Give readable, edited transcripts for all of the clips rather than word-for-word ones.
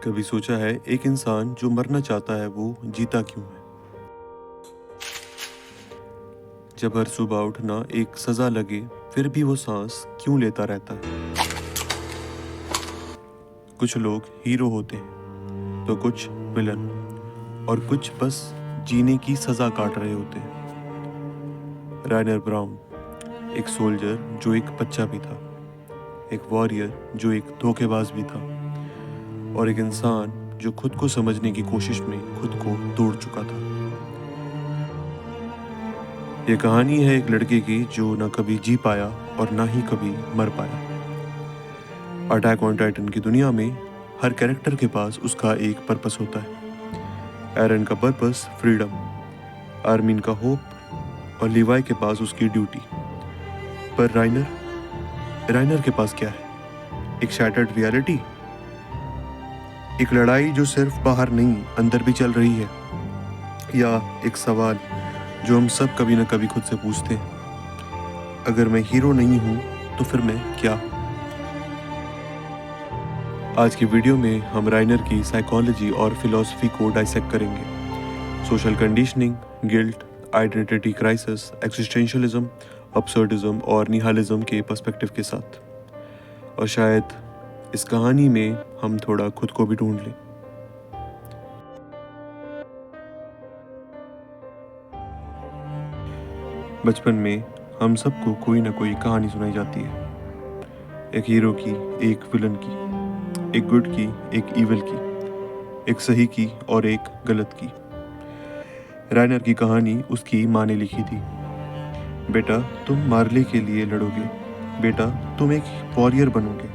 कभी सोचा है एक इंसान जो मरना चाहता है वो जीता क्यों है? जब हर सुबह उठना एक सजा लगे फिर भी वो सांस क्यों लेता रहता है? कुछ लोग हीरो होते हैं तो कुछ विलन और कुछ बस जीने की सजा काट रहे होते हैं। राइनर ब्राउन एक सोल्जर जो एक बच्चा भी था, एक वॉरियर जो एक धोखेबाज भी था और एक इंसान जो खुद को समझने की कोशिश में खुद को तोड़ चुका था। ये कहानी है एक लड़के की जो न कभी जी पाया और ना ही कभी मर पाया। अटैक ऑन टाइटन की दुनिया में हर कैरेक्टर के पास उसका एक पर्पस होता है। एरन का पर्पस फ्रीडम, आर्मीन का होप और लिवाई के पास उसकी ड्यूटी। पर राइनर के पास क्या है? एक शैटर्ड रियलिटी, एक लड़ाई जो सिर्फ बाहर नहीं अंदर भी चल रही है, या एक सवाल जो हम सब कभी ना कभी खुद से पूछते हैं, अगर मैं हीरो नहीं हूं तो फिर मैं क्या? आज की वीडियो में हम राइनर की साइकोलॉजी और फिलॉसफी को डाइसेक्ट करेंगे। Social conditioning, guilt, identity crisis, existentialism, absurdism और निहालिज्म के पर्सपेक्टिव के साथ। और शायद इस कहानी में हम थोड़ा खुद को भी ढूंढ लें। बचपन में हम सबको कोई ना कोई कहानी सुनाई जाती है, एक हीरो की, एक विलन की, एक गुड की, एक इविल की, एक सही की और एक गलत की। राइनर की कहानी उसकी माँ ने लिखी थी। बेटा तुम मार्ले के लिए लड़ोगे, बेटा तुम एक वॉरियर बनोगे,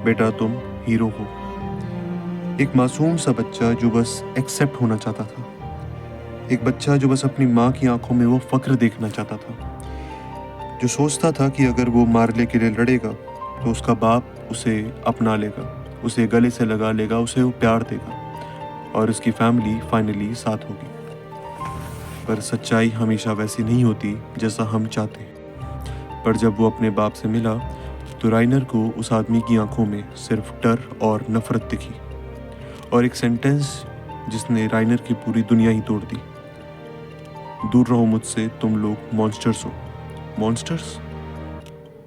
बेटा तुम हीरो हो। एक मासूम सा बच्चा जो बस एक्सेप्ट होना चाहता था, एक बच्चा जो बस अपनी माँ की आंखों में वो फक्र देखना चाहता था, जो सोचता था कि अगर वो मार्ले के लिए लड़ेगा तो उसका बाप उसे अपना लेगा, उसे गले से लगा लेगा, उसे वो प्यार देगा और उसकी फैमिली फाइनली साथ होगी। पर सच्चाई हमेशा वैसी नहीं होती जैसा हम चाहते हैं। पर जब वो अपने बाप से मिला तो राइनर को उस आदमी की आंखों में सिर्फ डर और नफरत दिखी, और एक सेंटेंस जिसने राइनर की पूरी दुनिया ही तोड़ दी। दूर रहो मुझसे, तुम लोग मॉन्स्टर्स हो। मॉन्स्टर्स?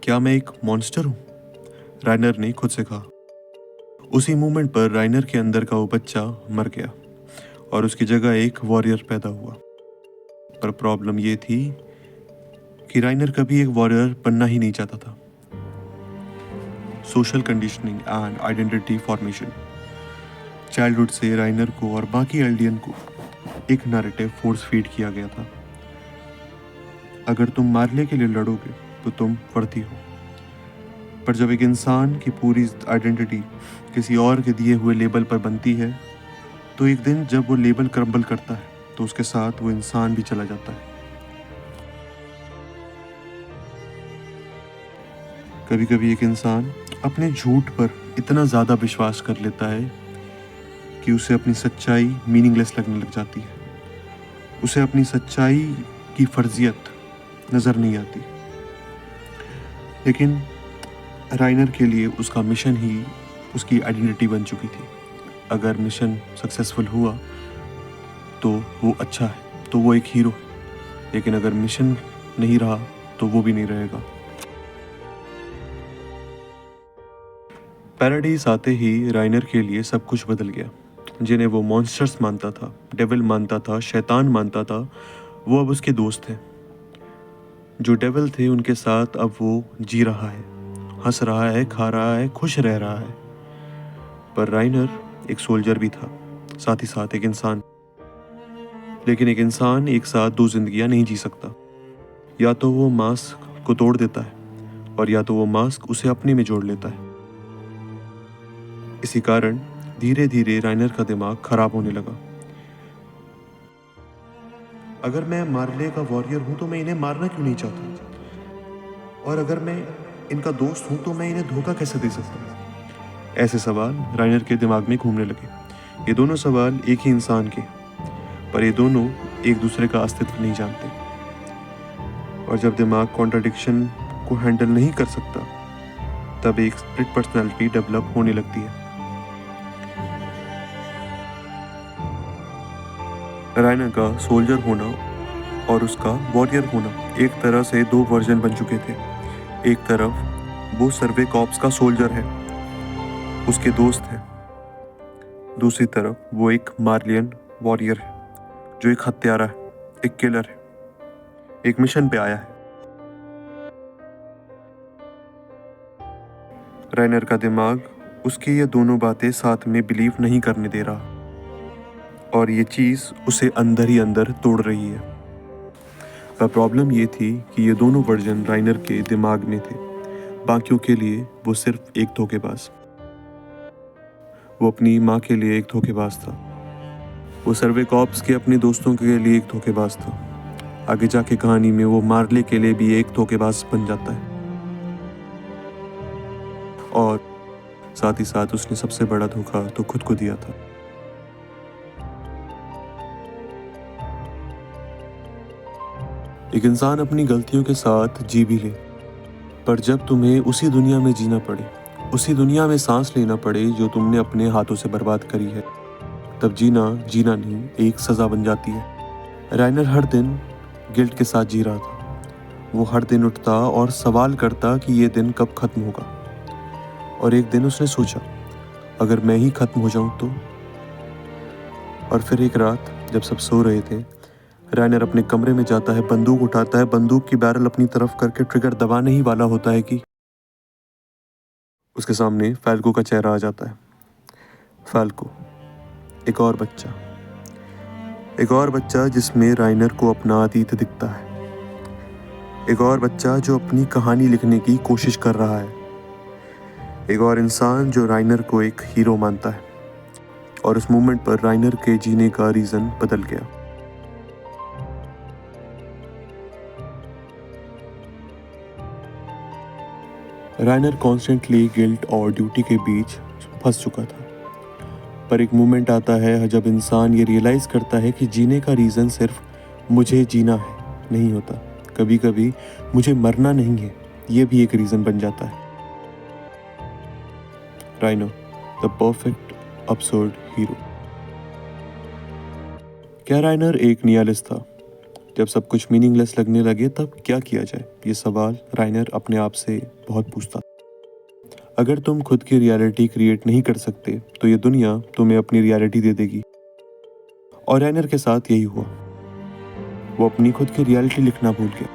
क्या मैं एक मॉन्स्टर हूँ? राइनर ने खुद से कहा। उसी मोमेंट पर राइनर के अंदर का वो बच्चा मर गया और उसकी जगह एक वॉरियर पैदा हुआ। पर प्रॉब्लम ये थी कि राइनर कभी एक वॉरियर बनना ही नहीं चाहता था। Social conditioning and identity formation. Childhood से राइनर को और बाकी एल्डियन को एक नैरेटिव फोर्स फीड किया गया था। अगर तुम मार्ले के लिए लड़ोगे तो तुम वर्दी हो। पर जब एक इंसान की पूरी आइडेंटिटी किसी और के दिए हुए लेबल पर बनती है तो एक दिन जब वो लेबल क्रम्बल करता है तो उसके साथ वो इंसान भी चला जाता है। कभी कभी एक इंसान अपने झूठ पर इतना ज़्यादा विश्वास कर लेता है कि उसे अपनी सच्चाई मीनिंगलेस लगने लग जाती है। उसे अपनी सच्चाई की फर्जियत नज़र नहीं आती। लेकिन राइनर के लिए उसका मिशन ही उसकी आइडेंटिटी बन चुकी थी। अगर मिशन सक्सेसफुल हुआ तो वो अच्छा है, तो वो एक हीरो है। लेकिन अगर मिशन नहीं रहा तो वो भी नहीं रहेगा। पैराडाइज आते ही राइनर के लिए सब कुछ बदल गया। जिन्हें वो मॉन्स्टर्स मानता था, डेविल मानता था, शैतान मानता था, वो अब उसके दोस्त हैं। जो डेविल थे उनके साथ अब वो जी रहा है, हंस रहा है, खा रहा है, खुश रह रहा है। पर राइनर एक सोल्जर भी था, साथ ही साथ एक इंसान। लेकिन एक इंसान एक साथ दो जिंदगियां नहीं जी सकता। या तो वो मास्क को तोड़ देता है और या तो वो मास्क उसे अपने में जोड़ लेता है। इसी कारण धीरे धीरे राइनर का दिमाग खराब होने लगा। अगर मैं मार्ले का वॉरियर हूं तो मैं इन्हें मारना क्यों नहीं चाहता? और अगर मैं इनका दोस्त हूं तो मैं इन्हें धोखा कैसे दे सकता हूं? ऐसे सवाल राइनर के दिमाग में घूमने लगे। ये दोनों सवाल एक ही इंसान के, पर ये दोनों एक दूसरे का अस्तित्व नहीं जानते। और जब दिमाग कॉन्ट्राडिक्शन को हैंडल नहीं कर सकता तब एक स्प्लिट पर्सनालिटी डेवलप होने लगती है। रायनर का सोल्जर होना और उसका वॉरियर होना एक तरह से दो वर्जन बन चुके थे। एक तरफ वो सर्वे कॉप्स का सोल्जर है, उसके दोस्त हैं। दूसरी तरफ वो एक मार्लियन वॉरियर है, जो एक हत्यारा है, एक किलर है, एक मिशन पे आया है। रायनर का दिमाग उसकी ये दोनों बातें साथ में बिलीव नहीं करने दे रहा, और ये चीज़ उसे अंदर ही अंदर तोड़ रही है। पर प्रॉब्लम ये थी कि ये दोनों वर्जन रायनर के दिमाग में थे। बाकियों के लिए वो सिर्फ एक धोखेबाज। वो अपनी माँ के लिए एक धोखेबाज था। वो सर्वे कॉप्स के अपने दोस्तों के लिए एक धोखेबाज था। आगे जाके कहानी में वो मार्ले के लिए भी एक धोखेबाज बन जाता है, और साथ ही साथ उसने सबसे बड़ा धोखा तो खुद को दिया था। एक इंसान अपनी गलतियों के साथ जी भी ले, पर जब तुम्हें उसी दुनिया में जीना पड़े, उसी दुनिया में सांस लेना पड़े जो तुमने अपने हाथों से बर्बाद करी है, तब जीना जीना नहीं एक सजा बन जाती है। रायनर हर दिन गिल्ट के साथ जी रहा था। वो हर दिन उठता और सवाल करता कि ये दिन कब खत्म होगा। और एक दिन उसने सोचा, अगर मैं ही खत्म हो जाऊं तो। और फिर एक रात जब सब सो रहे थे, रायनर अपने कमरे में जाता है, बंदूक उठाता है, बंदूक की बैरल अपनी तरफ करके ट्रिगर दबाने ही वाला होता है कि उसके सामने फाल्को का चेहरा आ जाता है। फाल्को, एक और बच्चा जिसमें रायनर को अपना अतीत दिखता है। एक और बच्चा जो अपनी कहानी लिखने की कोशिश कर रहा है। एक और इंसान जो रायनर को एक हीरो मानता है। और उस मोमेंट पर रायनर के जीने का रीजन बदल गया। रायनर कॉन्स्टेंटली गिल्ट और ड्यूटी के बीच फंस चुका था। पर एक मोमेंट आता है जब इंसान ये रियलाइज करता है कि जीने का रीज़न सिर्फ मुझे जीना है नहीं होता। कभी कभी मुझे मरना नहीं है, ये भी एक रीज़न बन जाता है। Rhino, the perfect absurd hero. क्या रायनर एक नियालिस्ट था? जब सब कुछ मीनिंगलेस लगने लगे तब क्या किया जाए, ये सवाल रायनर अपने आप से बहुत पूछता। अगर तुम खुद की रियलिटी क्रिएट नहीं कर सकते तो ये दुनिया तुम्हें अपनी रियलिटी दे देगी। और रायनर के साथ यही हुआ। वो अपनी खुद की रियलिटी लिखना भूल गया।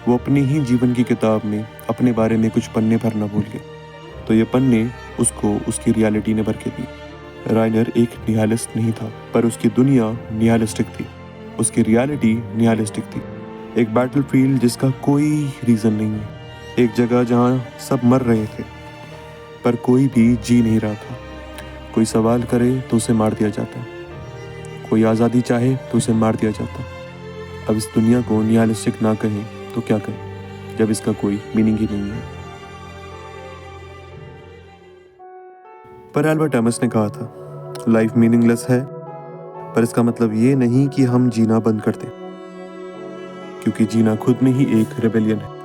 वो अपने ही जीवन की किताब में अपने बारे में कुछ पन्ने भरना भूल गया, तो ये पन्ने उसको उसकी रियलिटी ने भर के दी। रायनर एक निहालिस्ट नहीं था, पर उसकी दुनिया निहालिस्टिक थी, उसकी रियलिटी निहालिस्टिक थी। एक बैटलफील्ड जिसका कोई रीज़न नहीं है, एक जगह जहाँ सब मर रहे थे पर कोई भी जी नहीं रहा था। कोई सवाल करे तो उसे मार दिया जाता, कोई आज़ादी चाहे तो उसे मार दिया जाता। अब इस दुनिया को निहालिस्टिक ना कहें तो क्या कहें, जब इसका कोई मीनिंग ही नहीं है। पर एल्बर्ट कैमस ने कहा था, लाइफ मीनिंगलेस है, पर इसका मतलब ये नहीं कि हम जीना बंद कर दें, क्योंकि जीना खुद में ही एक रेबेलियन है।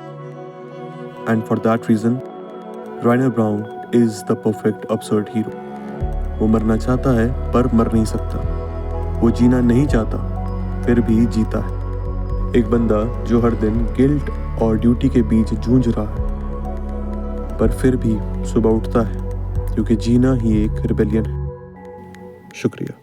And for that reason Rayner Brown is the perfect absurd hero. वो मरना चाहता है पर मर नहीं सकता। वो जीना नहीं चाहता फिर भी जीता है। एक बंदा जो हर दिन गिल्ट और ड्यूटी के बीच जूझ रहा है, पर फिर भी सुबह उठता है, क्योंकि जीना ही एक रिबेलियन है। शुक्रिया।